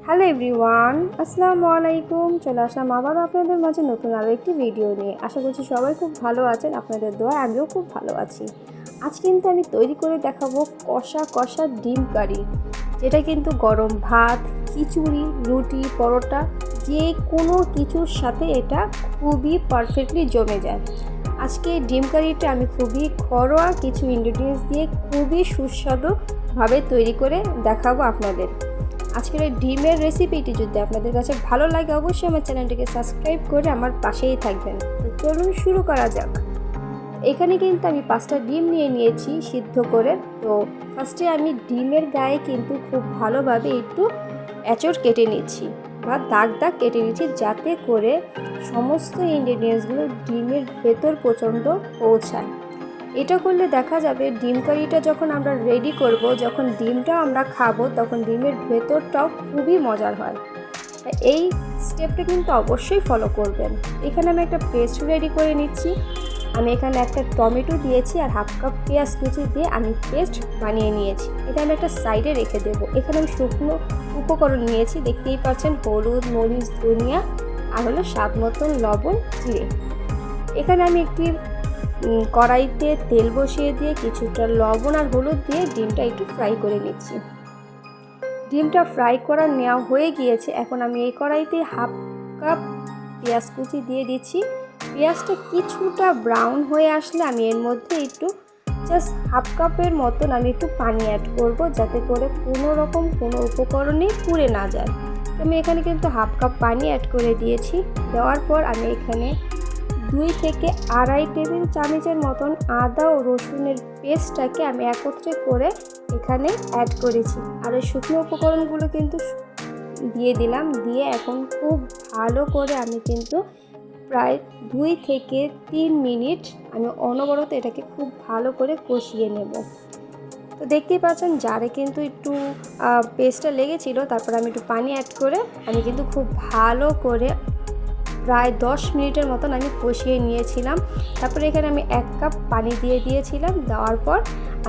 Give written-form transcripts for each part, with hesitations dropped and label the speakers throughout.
Speaker 1: Hello everyone, আসসালামু আলাইকুম। চলে আসলাম আবারও আপনাদের মাঝে নতুন আরও একটি ভিডিও নিয়ে। আশা করছি সবাই খুব ভালো আছেন, আপনাদের দোয়া আমিও খুব ভালো আছি। আজ কিন্তু আমি তৈরি করে দেখাবো কষা কষা ডিম কারি, যেটা কিন্তু গরম ভাত, খিচুড়ি, রুটি, পরোটা যে কোনো কিছুর সাথে এটা খুবই পারফেক্টলি জমে যায়। আজকে ডিম কারিটা আমি খুবই ঘরোয়া কিছু ইনগ্রিডিয়েন্টস দিয়ে খুবই সুস্বাদুভাবে তৈরি করে দেখাবো আপনাদের। আজকের এই ডিমের রেসিপিটি যদি আপনাদের কাছে ভালো লাগে অবশ্যই আমার চ্যানেলটিকে সাবস্ক্রাইব করে আমার পাশেই থাকবেন। তো চলুন শুরু করা যাক। এখানে কিন্তু আমি 5টা ডিম নিয়ে নিয়েছি সিদ্ধ করে। তো ফার্স্টে আমি ডিমের গায়ে কিন্তু খুব ভালোভাবে একটু এঁচড় কেটে নিচ্ছি বা দাগ দাগ কেটে নিচ্ছি, যাতে করে সমস্ত ইনগ্রিডিয়েন্টসগুলো ডিমের ভেতর পর্যন্ত পৌঁছায়। এটা করলে দেখা যাবে ডিম কারিটা যখন আমরা রেডি করব, যখন ডিমটা আমরা খাবো, তখন ডিমের ভেতরটাও খুবই মজার হয়। এই স্টেপটা কিন্তু অবশ্যই ফলো করবেন। এখানে আমি একটা পেস্ট রেডি করে নিচ্ছি। আমি এখানে একটা টমেটো দিয়েছি আর হাফ কাপ পেঁয়াজ কুচি দিয়ে আমি পেস্ট বানিয়ে নিয়েছি। এটা আমি একটা সাইডে রেখে দেবো। এখানে আমি শুকনো উপকরণ নিয়েছি, দেখতেই পাচ্ছেন, হলুদ, মরিচ, ধনিয়া আর হলো স্বাদ মতন লবণ, জিরে। এখানে আমি একটি কড়াইতে তেল বসিয়ে দিয়ে কিছুটা লবণ আর হলুদ দিয়ে ডিমটা একটু ফ্রাই করে নিচ্ছি। ডিমটা ফ্রাই করা নেওয়া হয়ে গিয়েছে। এখন আমি এই কড়াইতে হাফ কাপ পেঁয়াজ কুচি দিয়ে দিচ্ছি। পেঁয়াজটা কিছুটা ব্রাউন হয়ে আসলে আমি এর মধ্যে একটু জাস্ট হাফ কাপের মতন আমি একটু পানি অ্যাড করব, যাতে করে কোনো উপকরণই পুড়ে না যায়। আমি এখানে কিন্তু হাফ কাপ পানি অ্যাড করে দিয়েছি। দেওয়ার পর আমি এখানে 2 থেকে আড়াই টেবিল চামচের মতন আদা ও রসুনের পেস্টটাকে আমি একত্রে করে এখানে অ্যাড করেছি। আর এই শুকনো উপকরণগুলো কিন্তু দিয়ে দিলাম। দিয়ে এখন খুব ভালো করে আমি কিন্তু প্রায় 2 থেকে 3 মিনিট আমি অনবরত এটাকে খুব ভালো করে কষিয়ে নেব। তো দেখতেই পাচ্ছেন জারে কিন্তু একটু পেস্টটা লেগেছিল। তারপর আমি একটু পানি অ্যাড করে আমি কিন্তু খুব ভালো করে প্রায় 10 মিনিটের মতন আমি কষিয়ে নিয়েছিলাম। তারপরে এখানে আমি 1 কাপ পানি দিয়ে দিয়েছিলাম। দেওয়ার পর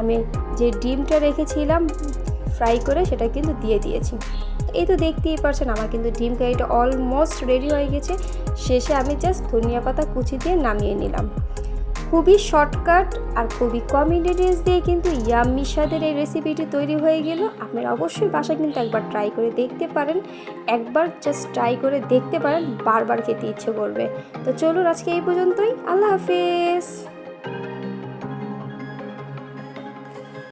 Speaker 1: আমি যে ডিমটা রেখেছিলাম ফ্রাই করে সেটা কিন্তু দিয়ে দিয়েছি। এই তো দেখতেই পাচ্ছেন আমার কিন্তু ডিম কারিটা অলমোস্ট রেডি হয়ে গেছে। শেষে আমি জাস্ট ধনিয়া পাতা কুচি দিয়ে নামিয়ে নিলাম। খুবই শর্টকাট আর খুবই কম ইনগ্রিডিয়েন্টস দিয়ে কিন্তু ইয়াম্মি স্বাদের এই রেসিপিটি তৈরি হয়ে গেল। আপনারা অবশ্যই বাসায় কিন্তু একবার ট্রাই করে দেখতে পারেন। একবার জাস্ট ট্রাই করে দেখতে পারেন, বারবার খেতে ইচ্ছে করবে। তো চলুন আজকে এই পর্যন্তই। আল্লাহ হাফেজ।